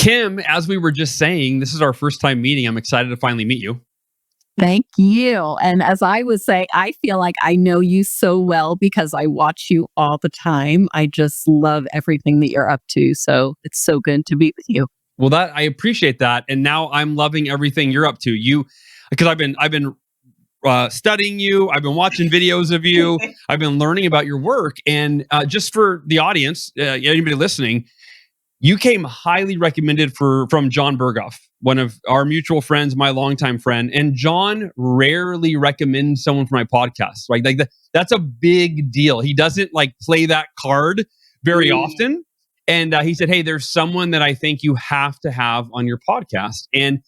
Kim, as we were just saying, this is our first time meeting. I'm excited to finally meet you. Thank you. And as I was saying, I feel like I know you so well because I watch you all the time. I just love everything that you're up to. So it's so good to be with you. Well, that I appreciate that, and now I'm loving everything you're up to. You, because I've been studying you. I've been watching videos of you. I've been learning about your work, and just for the audience, anybody listening, you came highly recommended from John Berghoff, one of our mutual friends, my longtime friend. And John rarely recommends someone for my podcast. Right, that's a big deal. He doesn't like play that card very often. And he said, "Hey, there's someone that I think you have to have on your podcast." And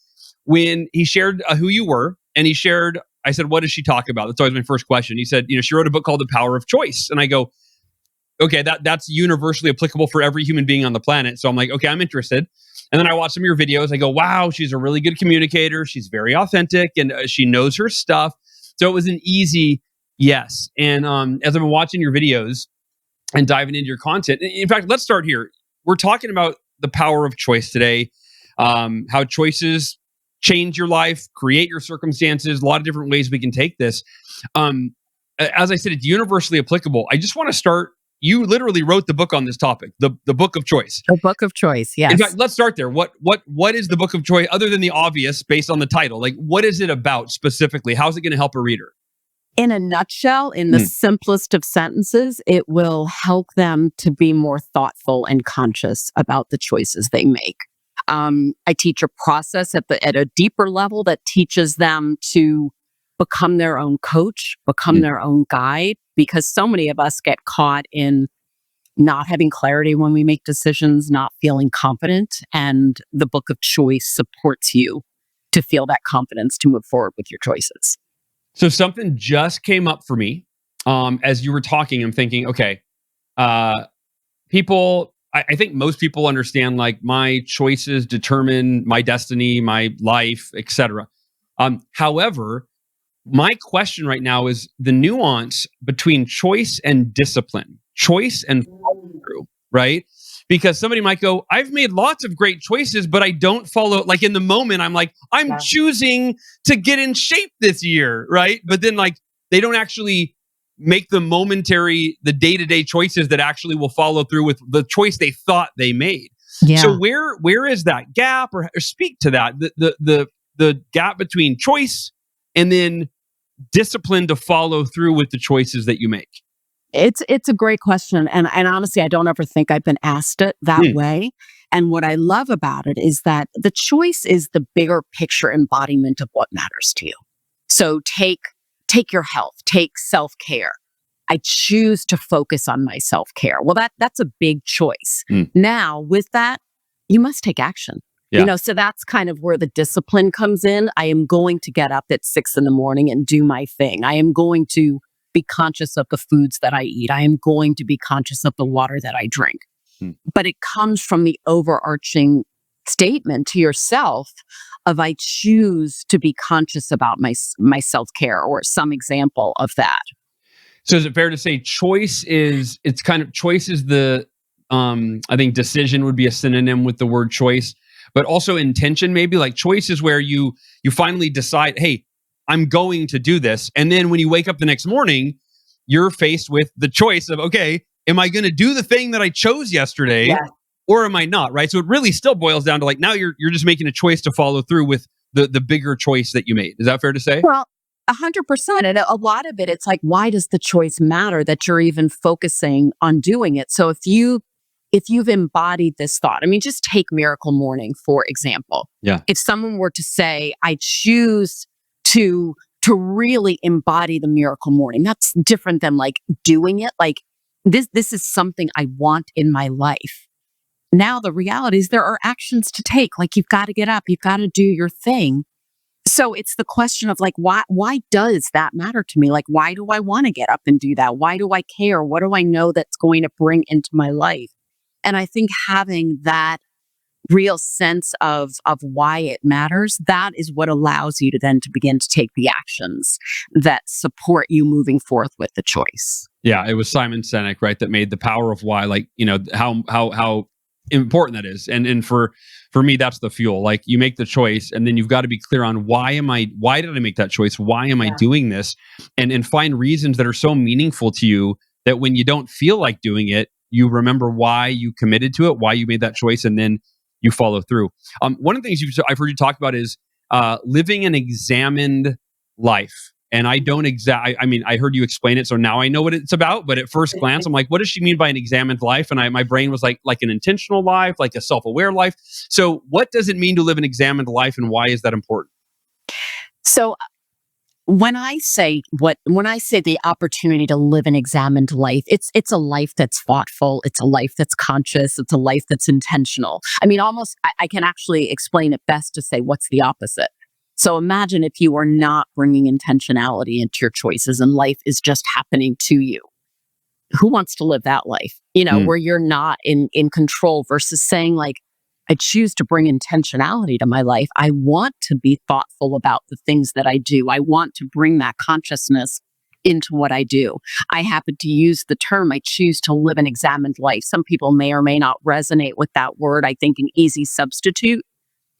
when he shared who you were, and he shared, I said, "What does she talk about?" That's always my first question. He said, "She wrote a book called The Power of Choice." And I go, "Okay, that's universally applicable for every human being on the planet." So I'm like, "Okay, I'm interested." And then I watch some of your videos. I go, "Wow, she's a really good communicator. She's very authentic, and she knows her stuff." So it was an easy yes. And as I've been watching your videos and diving into your content, in fact, let's start here. We're talking about the power of choice today, how choices change your life, create your circumstances, a lot of different ways we can take this. As I said, it's universally applicable. I just want to start. You literally wrote the book on this topic, the book of choice. The book of choice, yes. In fact, let's start there. What is the book of choice, other than the obvious based on the title? Like, what is it about specifically? How is it going to help a reader? In a nutshell, in the simplest of sentences, it will help them to be more thoughtful and conscious about the choices they make. I teach a process at a deeper level that teaches them to become their own coach, become their own guide, because so many of us get caught in not having clarity when we make decisions, not feeling confident. And the book of choice supports you to feel that confidence to move forward with your choices. So something just came up for me as you were talking. I'm thinking, okay, people, I think most people understand like my choices determine my destiny, my life, etc. However, my question right now is the nuance between choice and discipline, choice and follow through, right? Because somebody might go, "I've made lots of great choices, but I don't follow." Like in the moment, I'm like, "I'm choosing to get in shape this year," right? But then like they don't actually make the day-to-day choices that actually will follow through with the choice they thought they made. Yeah. So where is that gap, or speak to that, the gap between choice and then discipline to follow through with the choices that you make? It's a great question. And honestly, I don't ever think I've been asked it that way. And what I love about it is that the choice is the bigger picture embodiment of what matters to you. So take your health, take self-care. I choose to focus on my self-care. Well, that's a big choice. Now, with that, you must take action. Yeah. So that's kind of where the discipline comes in. I am going to get up at 6 a.m. and do my thing. I am going to be conscious of the foods that I eat. I am going to be conscious of the water that I drink. But it comes from the overarching statement to yourself of I choose to be conscious about my self-care, or some example of that. So is it fair to say choice is the I think decision would be a synonym with the word choice, but also intention maybe? Like choice is where you finally decide, "Hey, I'm going to do this." And then when you wake up the next morning, you're faced with the choice of, okay, am I going to do the thing that I chose yesterday? Yeah. Or am I not? Right. So it really still boils down to like, now you're just making a choice to follow through with the bigger choice that you made. Is that fair to say? Well, 100%. And a lot of it, it's like, why does the choice matter that you're even focusing on doing it? So if you've embodied this thought, I mean, just take Miracle Morning, for example. Yeah. If someone were to say, I choose to really embody the Miracle Morning, that's different than like doing it. Like this is something I want in my life. Now the reality is there are actions to take. Like you've got to get up, you've got to do your thing. So it's the question of like, why does that matter to me? Like, why do I want to get up and do that? Why do I care? What do I know that's going to bring into my life? And I think having that real sense of why it matters, that is what allows you to then to begin to take the actions that support you moving forth with the choice. Yeah, it was Simon Sinek, right, that made The Power of Why, like, how important that is. And for me, that's the fuel. Like, you make the choice, and then you've got to be clear on why did I make that choice? Why am I doing this? And find reasons that are so meaningful to you that when you don't feel like doing it, you remember why you committed to it, why you made that choice, and then you follow through. One of the things I've heard you talk about is living an examined life. And I don't I mean, I heard you explain it, so now I know what it's about. But at first glance, I'm like, what does she mean by an examined life? And my brain was like an intentional life, like a self-aware life. So what does it mean to live an examined life, and why is that important? So when I say the opportunity to live an examined life, it's a life that's thoughtful, it's a life that's conscious, it's a life that's intentional. I mean, almost I can actually explain it best to say what's the opposite. So imagine if you are not bringing intentionality into your choices and life is just happening to you. Who wants to live that life? Where you're not in control, versus saying, like, I choose to bring intentionality to my life. I want to be thoughtful about the things that I do. I want to bring that consciousness into what I do. I happen to use the term, I choose to live an examined life. Some people may or may not resonate with that word. I think an easy substitute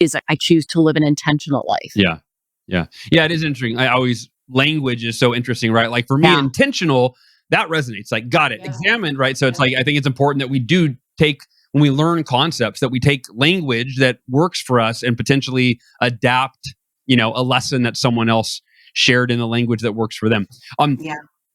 is I choose to live an intentional life. Yeah. It is interesting. Language is so interesting, right? Like, for me, intentional, that resonates. Like, got it. Examined, right? So it's like, I think it's important that we do take, when we learn concepts, that we take language that works for us and potentially adapt, a lesson that someone else shared in the language that works for them.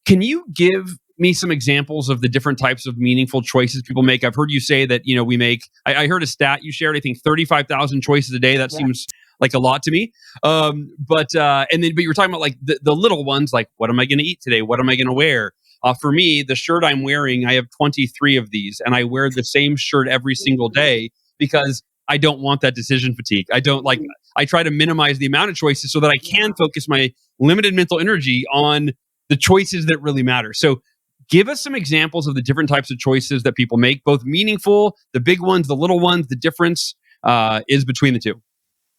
Can you give me some examples of the different types of meaningful choices people make? I've heard you say that, we make, I heard a stat you shared, I think 35,000 choices a day. That seems like a lot to me. But you were talking about, like, the little ones, like, what am I going to eat today? What am I going to wear? For me, the shirt I'm wearing, I have 23 of these, and I wear the same shirt every single day because I don't want that decision fatigue. I try to minimize the amount of choices so that I can focus my limited mental energy on the choices that really matter. So give us some examples of the different types of choices that people make, both meaningful, the big ones, the little ones, the difference is between the two.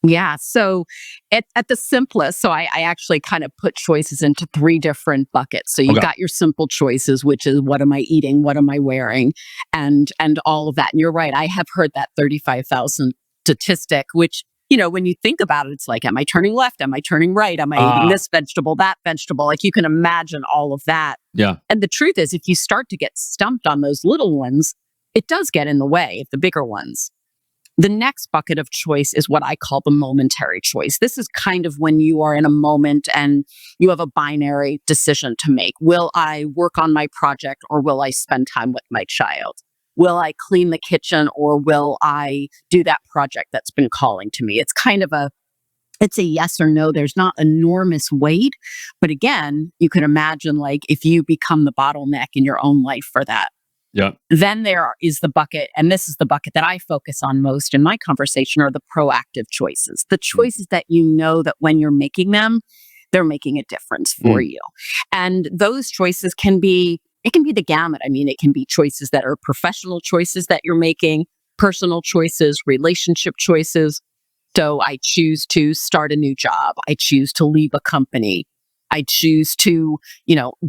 Yeah. So at the simplest, so I actually kind of put choices into three different buckets. So you've got your simple choices, which is, what am I eating? What am I wearing? And all of that. And you're right. I have heard that 35,000 statistic, which, when you think about it, it's like, am I turning left? Am I turning right? Am I eating this vegetable, that vegetable? Like, you can imagine all of that. Yeah. And the truth is, if you start to get stumped on those little ones, it does get in the way of the bigger ones. The next bucket of choice is what I call the momentary choice. This is kind of when you are in a moment and you have a binary decision to make. Will I work on my project, or will I spend time with my child? Will I clean the kitchen, or will I do that project that's been calling to me? It's kind of it's a yes or no. There's not enormous weight. But again, you could imagine, like, if you become the bottleneck in your own life for that. Yeah. Then there is the bucket, and this is the bucket that I focus on most in my conversation, are the proactive choices. The choices that that when you're making them, they're making a difference for you. And those choices can be the gamut. I mean, it can be choices that are professional choices that you're making, personal choices, relationship choices. So I choose to start a new job. I choose to leave a company. I choose to,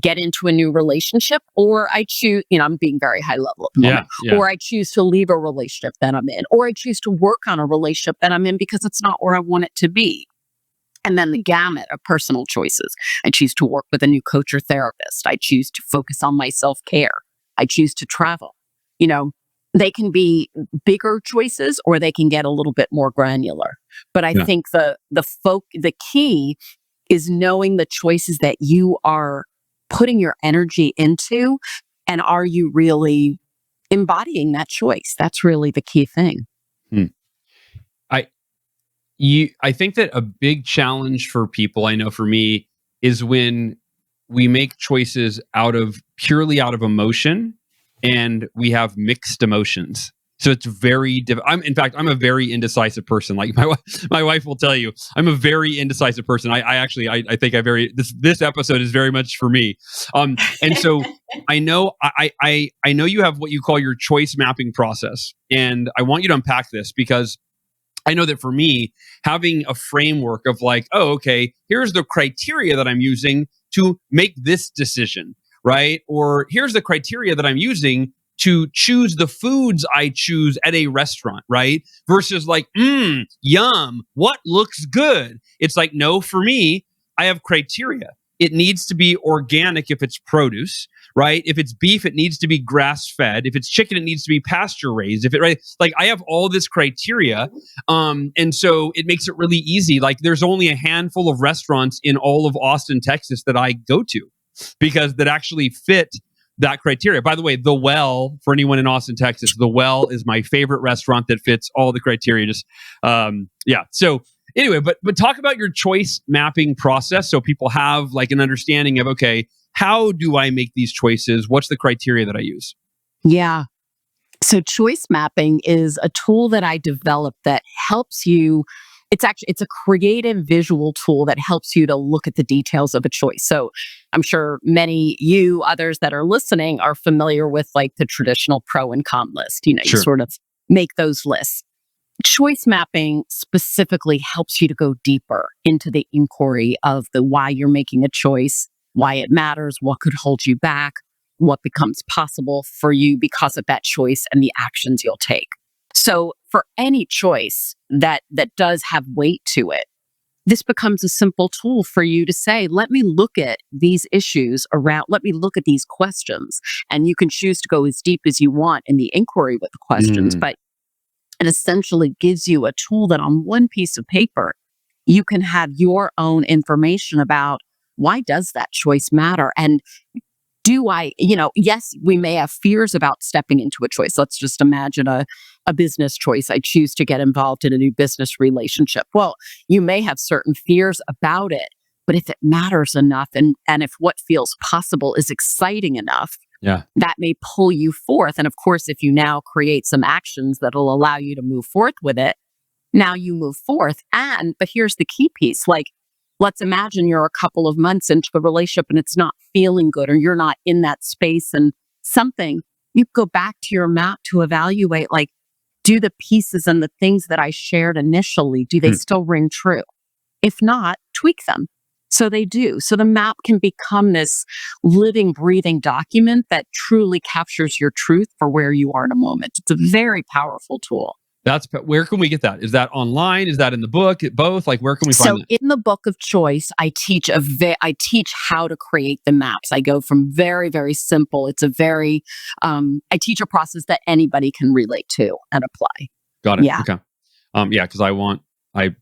get into a new relationship, or I choose, I'm being very high level at the moment, or I choose to leave a relationship that I'm in, or I choose to work on a relationship that I'm in because it's not where I want it to be. And then the gamut of personal choices. I choose to work with a new coach or therapist. I choose to focus on my self-care. I choose to travel. They can be bigger choices, or they can get a little bit more granular. But I think the key is knowing the choices that you are putting your energy into, and are you really embodying that choice? That's really the key thing. I think that a big challenge for people, I know for me, is when we make choices purely out of emotion, and we have mixed emotions. So it's very in fact, I'm a very indecisive person. Like, my wife will tell you, I'm a very indecisive person. I think this episode is very much for me. And so I know you have what you call your choice mapping process, and I want you to unpack this, because I know that for me, having a framework of, like, oh, okay, here's the criteria that I'm using to make this decision, right? Or here's the criteria that I'm using to choose the foods I choose at a restaurant, right? Versus like, yum, what looks good? It's like, no, for me, I have criteria. It needs to be organic if it's produce, right? If it's beef, it needs to be grass fed. If it's chicken, it needs to be pasture raised. If it, right, like I have all this criteria. And so it makes it really easy. Like there's only a handful of restaurants in all of Austin, Texas that I go to because that actually fit that criteria. By the way, The Well, for anyone in Austin, Texas, The Well is my favorite restaurant that fits all the criteria. Just, yeah. So anyway, but talk about your choice mapping process so people have like an understanding of, okay, how do I make these choices? What's the criteria that I use? Yeah. So choice mapping is a tool that I developed that helps you. It's a creative visual tool that helps you to look at the details of a choice. So I'm sure others that are listening are familiar with like the traditional pro and con list. You Sure. sort of make those lists. Choice mapping specifically helps you to go deeper into the inquiry of the why you're making a choice, why it matters, what could hold you back, what becomes possible for you because of that choice and the actions you'll take. So for any choice that does have weight to it, this becomes a simple tool for you to say, let me look at these issues around, let me look at these questions. And you can choose to go as deep as you want in the inquiry with the questions, but it essentially gives you a tool that on one piece of paper, you can have your own information about why does that choice matter? And yes, we may have fears about stepping into a choice. Let's just imagine a business choice. I choose to get involved in a new business relationship. Well, you may have certain fears about it, but if it matters enough and if what feels possible is exciting enough, that may pull you forth. And of course, if you now create some actions that'll allow you to move forth with it, now you move forth. But here's the key piece, like, let's imagine you're a couple of months into the relationship and it's not feeling good or you're not in that space and you go back to your map to evaluate, like, do the pieces and the things that I shared initially, do they still ring true? If not, tweak them. So they do. So the map can become this living, breathing document that truly captures your truth for where you are in a moment. It's a very powerful tool. Where can we get that? Is that online? Is that in the book? Both? Like, where can we find that? So in the book of choice, I teach how to create the maps. I go from very, very simple. I teach a process that anybody can relate to and apply. Got it. Yeah. Okay. Because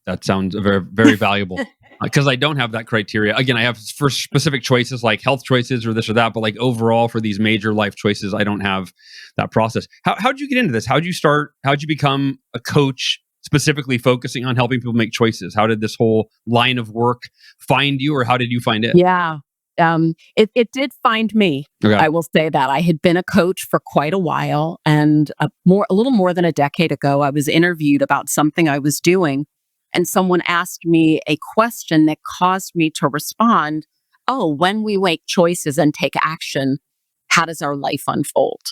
that sounds very, very valuable. Because I don't have that criteria. Again, I have for specific choices like health choices or this or that, but like overall for these major life choices, I don't have that process. How'd you get into this? How'd you start? How'd you become a coach specifically focusing on helping people make choices? How did this whole line of work find you, or how did you find it? Yeah. It did find me. Okay. I will say that I had been a coach for quite a while, and a little more than a decade ago, I was interviewed about something I was doing. And someone asked me a question that caused me to respond, when we make choices and take action, how does our life unfold?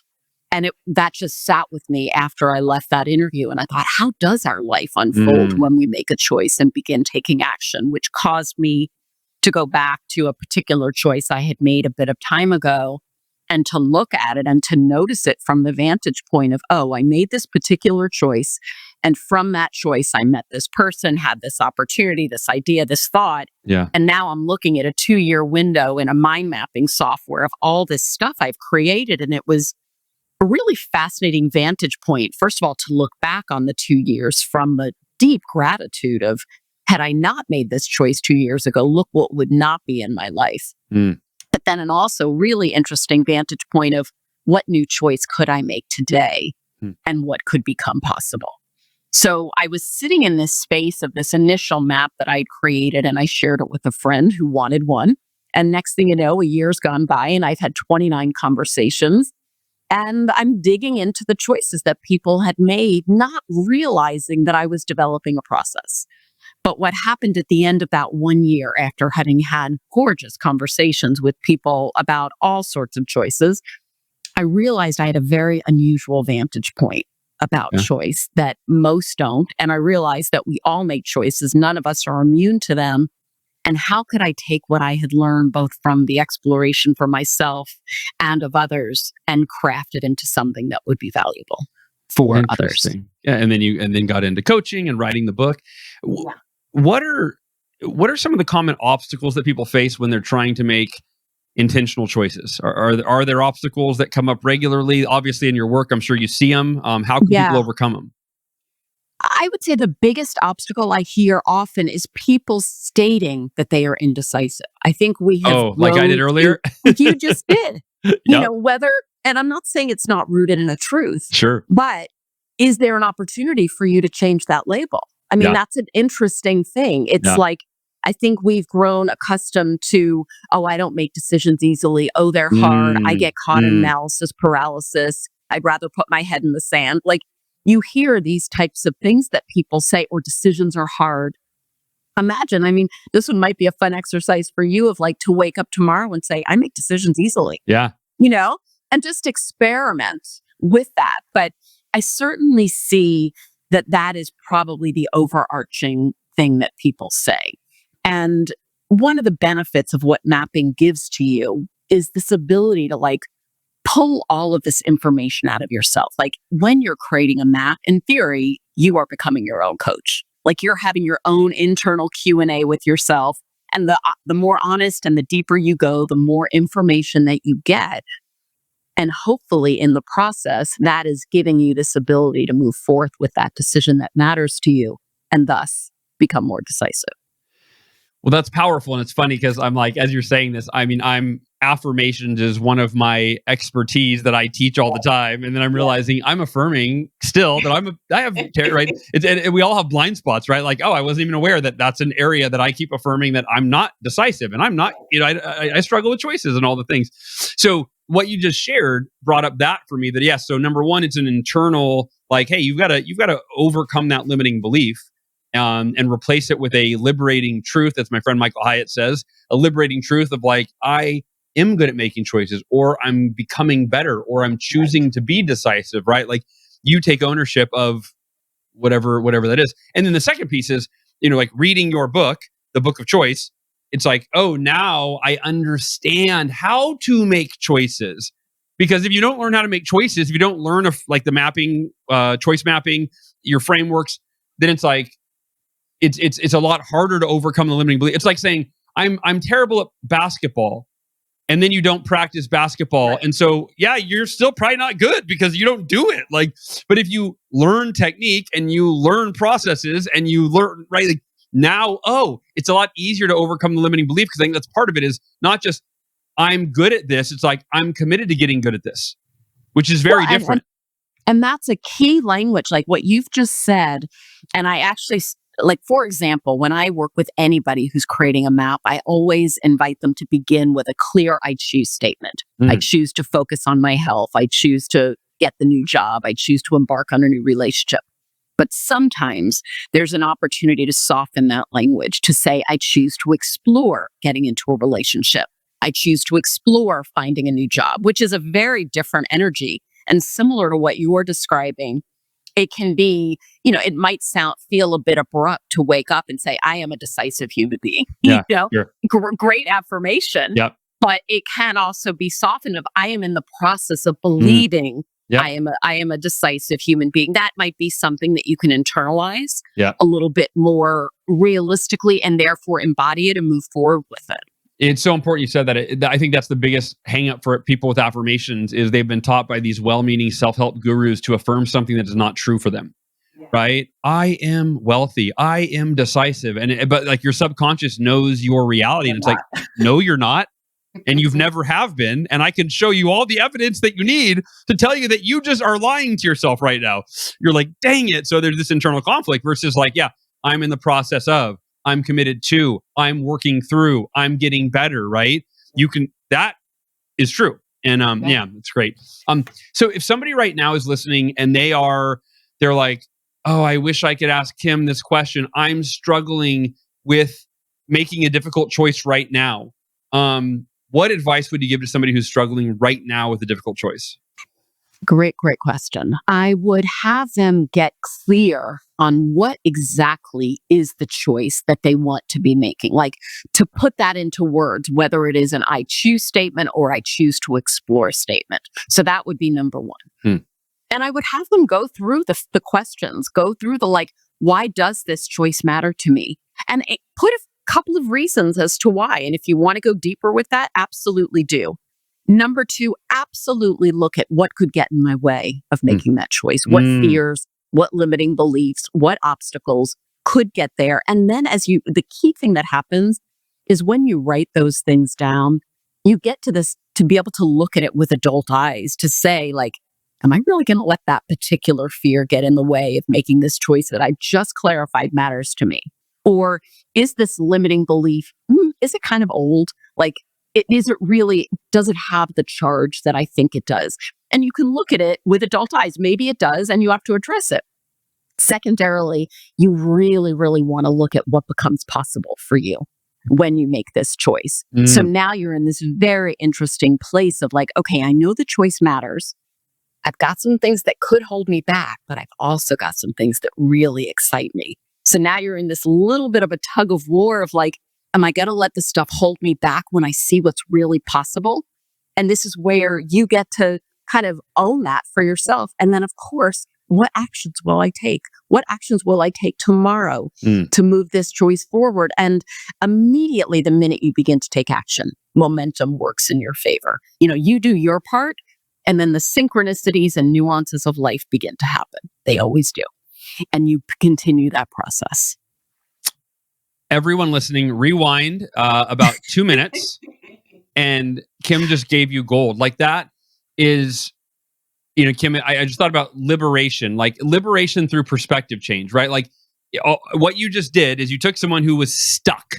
And that just sat with me after I left that interview. And I thought, how does our life unfold when we make a choice and begin taking action? Which caused me to go back to a particular choice I had made a bit of time ago and to look at it and to notice it from the vantage point of, I made this particular choice. And from that choice, I met this person, had this opportunity, this idea, this thought. Yeah. And now I'm looking at a 2-year window in a mind mapping software of all this stuff I've created. And it was a really fascinating vantage point, first of all, to look back on the 2 years from the deep gratitude of, had I not made this choice 2 years ago, look what would not be in my life. But then an also really interesting vantage point of, what new choice could I make today and what could become possible? So I was sitting in this space of this initial map that I'd created, and I shared it with a friend who wanted one. And next thing you know, a year's gone by and I've had 29 conversations, and I'm digging into the choices that people had made, not realizing that I was developing a process. But what happened at the end of that 1 year, after having had gorgeous conversations with people about all sorts of choices, I realized I had a very unusual vantage point about choice that most don't. And I realized that we all make choices. None of us are immune to them. And how could I take what I had learned both from the exploration for myself and of others and craft it into something that would be valuable for others? Interesting. Yeah, and then got into coaching and writing the book. W- Yeah. What are some of the common obstacles that people face when they're trying to make intentional choices? Are there obstacles that come up regularly? Obviously, in your work, I'm sure you see them. How can people Yeah. overcome them? I would say the biggest obstacle I hear often is people stating that they are indecisive. I think we have Oh, like I did grown earlier. you just did. Yep. Whether, and I'm not saying it's not rooted in a truth, Sure. but is there an opportunity for you to change that label? I mean, Yeah. that's an interesting thing. It's Yeah. like, I think we've grown accustomed to, oh, I don't make decisions easily. Oh, they're hard. I Mm, get caught in mm. analysis paralysis. I'd rather put my head in the sand. Like, you hear these types of things that people say, or decisions are hard. Imagine, I mean, this one might be a fun exercise for you of like to wake up tomorrow and say, I make decisions easily, Yeah. you know, and just experiment with that. But I certainly see that that is probably the overarching thing that people say. And one of the benefits of what mapping gives to you is this ability to like pull all of this information out of yourself. Like when you're creating a map, in theory, you are becoming your own coach. Like you're having your own internal Q&A with yourself. And the more honest and the deeper you go, the more information that you get. And hopefully in the process, that is giving you this ability to move forth with that decision that matters to you and thus become more decisive. Well, that's powerful. And it's funny because I'm like, as you're saying this, I mean, affirmations is one of my expertise that I teach all the time. And then I'm realizing I'm affirming still that right. And we all have blind spots, right? Like, oh, I wasn't even aware that that's an area that I keep affirming that I'm not decisive and I'm not, I struggle with choices and all the things. So what you just shared brought up that for me that, yes. So number one, it's an internal, like, hey, you've got to overcome that limiting belief and replace it with a liberating truth. That's my friend Michael Hyatt says, a liberating truth of like, I am good at making choices, or I'm becoming better, or I'm choosing to be decisive, right? Like you take ownership of whatever that is. And then the second piece is, like reading your book, the book of choice. It's like, oh, now I understand how to make choices. Because if you don't learn how to make choices, if you don't learn like the mapping, choice mapping, your frameworks, then it's like, it's a lot harder to overcome the limiting belief. It's like saying I'm terrible at basketball, and then you don't practice basketball, and so yeah, you're still probably not good because you don't do it. Like, but if you learn technique and you learn processes and you learn right, like now, oh, it's a lot easier to overcome the limiting belief because I think that's part of it is not just I'm good at this. It's like I'm committed to getting good at this, which is very different. And that's a key language, like what you've just said. And I actually, like, for example, when I work with anybody who's creating a map, I always invite them to begin with a clear I choose statement. I choose to focus on my health. I choose to get the new job. I choose to embark on a new relationship. But sometimes there's an opportunity to soften that language to say, I choose to explore getting into a relationship. I choose to explore finding a new job, which is a very different energy. And similar to what you're describing, it can be, it might feel a bit abrupt to wake up and say, I am a decisive human being. Yeah, sure. Great affirmation. Yep. But it can also be softened of I am in the process of believing Yep. I am a decisive human being. That might be something that you can internalize Yeah. a little bit more realistically and therefore embody it and move forward with it. It's so important you said that. I think that's the biggest hang up for people with affirmations is they've been taught by these well-meaning self-help gurus to affirm something that is not true for them. Yeah. Right? I am wealthy. I am decisive. But like your subconscious knows your reality. And it's like, no, you're not. And you've never have been. And I can show you all the evidence that you need to tell you that you just are lying to yourself right now. You're like, dang it. So there's this internal conflict versus like, yeah, I'm in the process of. I'm committed to, I'm working through, I'm getting better, right? That is true. And yeah, it's great. So if somebody right now is listening and they're like, oh, I wish I could ask Kim this question. I'm struggling with making a difficult choice right now. What advice would you give to somebody who's struggling right now with a difficult choice? Great question. I would have them get clear on what exactly is the choice that they want to be making. Like to put that into words, whether it is an I choose statement or I choose to explore statement. So that would be number one. Hmm. And I would have them go through the questions, go through the like, why does this choice matter to me? And put a couple of reasons as to why. And if you want to go deeper with that, absolutely do. Number two, absolutely look at what could get in my way of making that choice. What fears, what limiting beliefs, what obstacles could get there. And then the key thing that happens is when you write those things down, you get to this, to be able to look at it with adult eyes, to say like, am I really going to let that particular fear get in the way of making this choice that I just clarified matters to me? Or is this limiting belief, is it kind of old? Like, does it have the charge that I think it does? And you can look at it with adult eyes. Maybe it does, and you have to address it. Secondarily, you really, really want to look at what becomes possible for you when you make this choice. So now you're in this very interesting place of like, okay, I know the choice matters. I've got some things that could hold me back, but I've also got some things that really excite me. So now you're in this little bit of a tug of war of like, am I going to let this stuff hold me back when I see what's really possible? And this is where you get to kind of own that for yourself. And then, of course, what actions will I take? What actions will I take tomorrow to move this choice forward? And immediately, the minute you begin to take action, momentum works in your favor. You do your part, and then the synchronicities and nuances of life begin to happen. They always do. And you continue that process. Everyone listening, rewind about 2 minutes, and Kim just gave you gold. Like that is, Kim, I just thought about liberation, like liberation through perspective change, right? Like what you just did is you took someone who was stuck,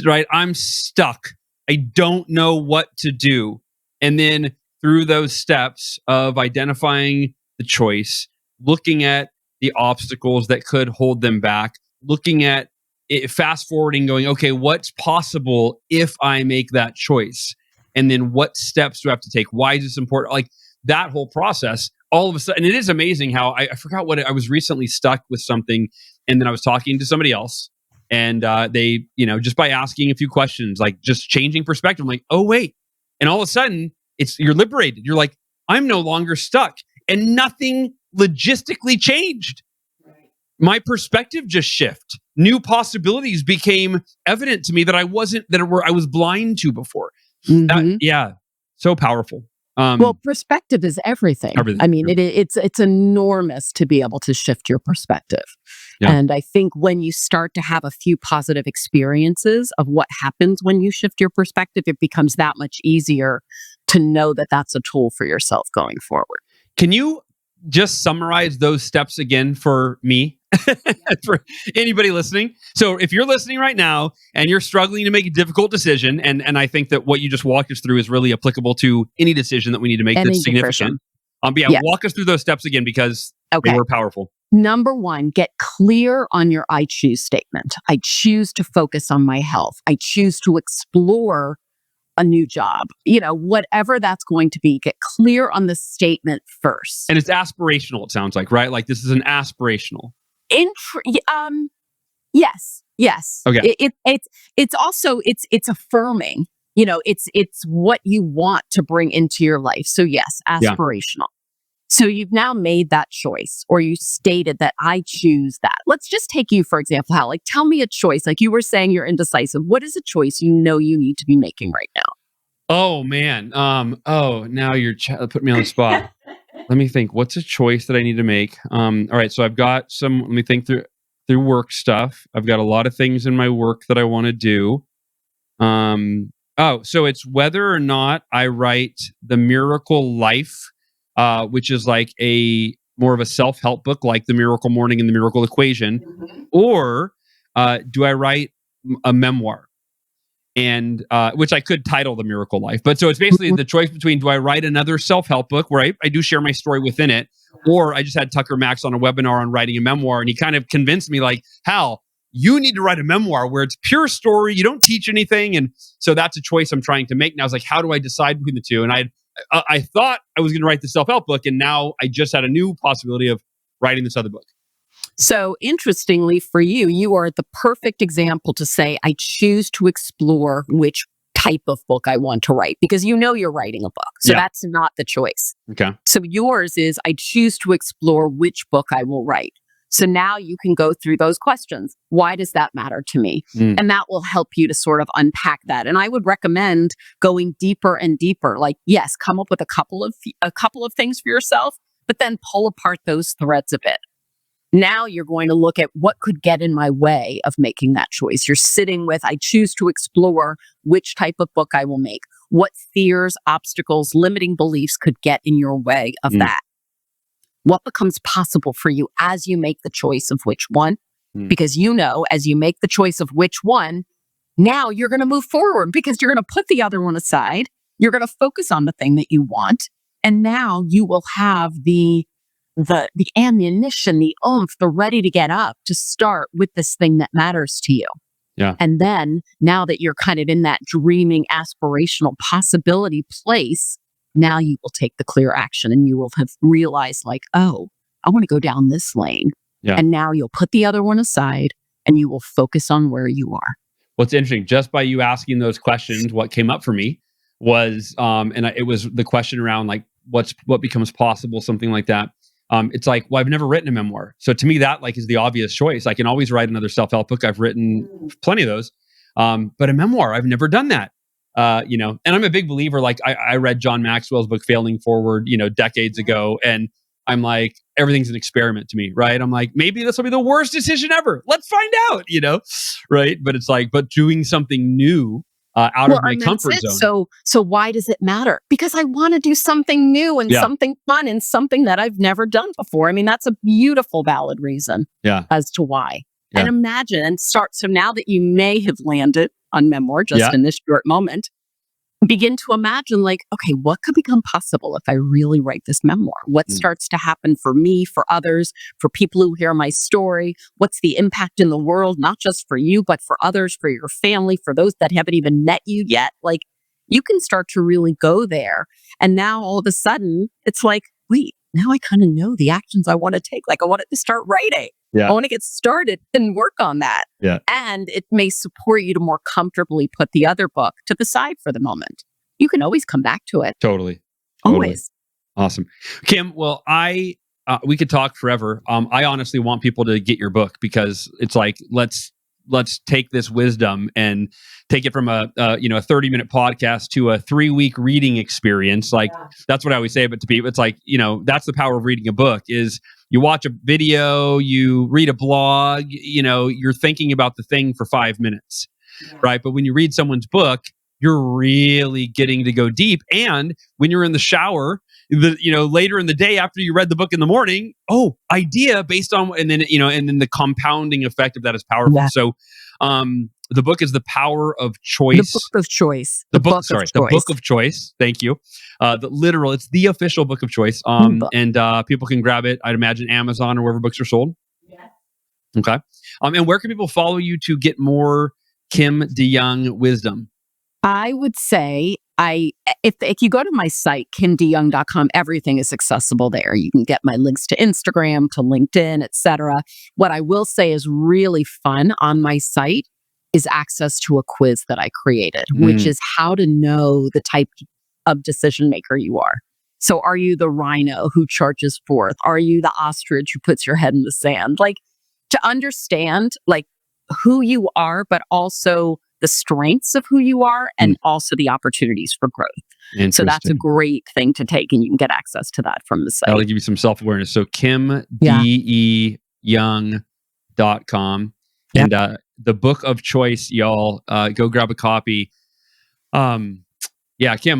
right? I'm stuck. I don't know what to do. And then through those steps of identifying the choice, looking at the obstacles that could hold them back, looking at it, fast forwarding, going, okay, what's possible if I make that choice? And then what steps do I have to take? Why is this important? Like that whole process, all of a sudden, and it is amazing how I forgot what I was recently stuck with something. And then I was talking to somebody else, and they, just by asking a few questions, like just changing perspective, I'm like, oh, wait. And all of a sudden you're liberated. You're like, I'm no longer stuck, and nothing logistically changed. My perspective just shifted. New possibilities became evident to me that I was blind to before. So powerful. Well, perspective is everything. I mean, it's enormous to be able to shift your perspective. Yeah. And I think when you start to have a few positive experiences of what happens when you shift your perspective, it becomes that much easier to know that that's a tool for yourself going forward. Can you just summarize those steps again for me? For anybody listening. So if you're listening right now and you're struggling to make a difficult decision, and I think that what you just walked us through is really applicable to any decision that we need to make that's significant. Walk us through those steps again, because they were powerful. Number one, get clear on your I choose statement. I choose to focus on my health. I choose to explore a new job. Whatever that's going to be, get clear on the statement first. And it's aspirational, it sounds like, right? Like this is an aspirational. Yes. Okay. It's also it's affirming. It's what you want to bring into your life. So yes, aspirational. Yeah. So you've now made that choice, or you stated that I choose that. Let's just take you, for example, Hal. Like, tell me a choice. Like you were saying, you're indecisive. What is a choice you need to be making right now? Oh man. Now you're putting me on the spot. Let me think. What's a choice that I need to make? All right. So I've got some. Let me think through work stuff. I've got a lot of things in my work that I want to do. So it's whether or not I write The Miracle Life, which is like more of a self-help book, like The Miracle Morning and The Miracle Equation, or do I write a memoir? And which I could title The Miracle Life. But so it's basically the choice between, do I write another self-help book where I do share my story within it, or I just had Tucker Max on a webinar on writing a memoir, and he kind of convinced me like, Hal, you need to write a memoir where it's pure story, you don't teach anything. And so that's a choice I'm trying to make. And I was like, how do I decide between the two? And I thought I was going to write the self-help book, and now I just had a new possibility of writing this other book. So interestingly for you, you are the perfect example to say, I choose to explore which type of book I want to write because you know you're writing a book. So Yeah. that's not the choice. Okay. So yours is, I choose to explore which book I will write. So now you can go through those questions. Why does that matter to me? Mm. And that will help you to sort of unpack that. And I would recommend going deeper and deeper. Like, yes, come up with a couple of things for yourself, but then pull apart those threads a bit. Now you're going to look at what could get in my way of making that choice. You're sitting with, I choose to explore which type of book I will make. What fears, obstacles, limiting beliefs could get in your way of that? What becomes possible for you as you make the choice of which one? Because you know, as you make the choice of which one, now you're going to move forward because you're going to put the other one aside. You're going to focus on the thing that you want. And now you will have the ammunition, the oomph, the ready to get up to start with this thing that matters to you. Yeah. And then now that you're kind of in that dreaming, aspirational possibility place, now you will take the clear action and you will have realized like, oh, I want to go down this lane. Yeah. And now you'll put the other one aside and you will focus on where you are. What's interesting, just by you asking those questions, what came up for me was, it was the question around like, what becomes possible, something like that. It's like, well, I've never written a memoir. So to me, that like is the obvious choice. I can always write another self-help book. I've written plenty of those. But a memoir, I've never done that. And I'm a big believer, like I read John Maxwell's book, Failing Forward, decades ago. And I'm like, everything's an experiment to me, right? I'm like, maybe this will be the worst decision ever. Let's find out, right? But it's like, but doing something new out of my comfort zone. So why does it matter? Because I want to do something new and something fun and something that I've never done before. I mean, that's a beautiful, valid reason as to why. Yeah. And imagine and start. So now that you may have landed on memoir just in this short moment, begin to imagine like, okay, what could become possible if I really write this memoir? What starts to happen for me, for others, for people who hear my story? What's the impact in the world, not just for you, but for others, for your family, for those that haven't even met you yet? Like you can start to really go there. And now all of a sudden it's like, wait, now I kind of know the actions I want to take. Like I want to start writing. Yeah. I want to get started and work on that. Yeah. And it may support you to more comfortably put the other book to the side for the moment. You can always come back to it. Totally. Always. Awesome. Kim, well, we could talk forever. I honestly want people to get your book because it's like, let's take this wisdom and take it from a 30-minute podcast to a 3-week reading experience. Like that's what I always say, but to people, it's like, that's the power of reading a book is you watch a video, you read a blog, you're thinking about the thing for 5 minutes, right? But when you read someone's book, you're really getting to go deep. And when you're in the shower, later in the day after you read the book in the morning, idea based on, and then the compounding effect of that is powerful. Yeah. So, the book is The Power of Choice. The Book of Choice. The Book of Choice. Thank you. It's the official Book of Choice. And people can grab it. I'd imagine Amazon or wherever books are sold. Yeah. Okay. And where can people follow you to get more Kim DeYoung wisdom? I would say if you go to my site, kimdeyoung.com, everything is accessible there. You can get my links to Instagram, to LinkedIn, etc. What I will say is really fun on my site is access to a quiz that I created, which is how to know the type of decision maker you are. So are you the rhino who charges forth? Are you the ostrich who puts your head in the sand? Like to understand like who you are, but also the strengths of who you are and also the opportunities for growth. So that's a great thing to take and you can get access to that from the site. That'll give you some self-awareness. So kimdeyoung.com and the Book of Choice, y'all, go grab a copy. Kim,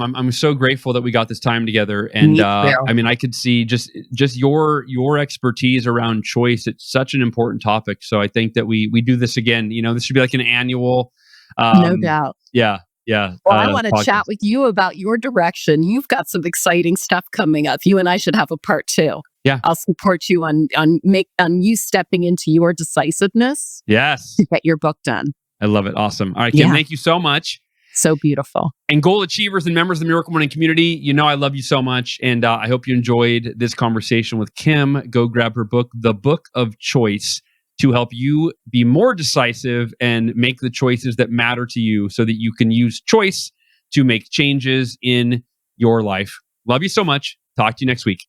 I'm so grateful that we got this time together. And I could see just your expertise around choice. It's such an important topic. So I think that we do this again. This should be like an annual. No doubt. Yeah. Well, I want to chat with you about your direction. You've got some exciting stuff coming up. You and I should have a part 2. Yeah. I'll support you on you stepping into your decisiveness. Yes. To get your book done. I love it. Awesome. All right, Kim, thank you so much. So beautiful. And goal achievers and members of the Miracle Morning community, you know I love you so much. And I hope you enjoyed this conversation with Kim. Go grab her book, The Book of Choice, to help you be more decisive and make the choices that matter to you so that you can use choice to make changes in your life. Love you so much. Talk to you next week.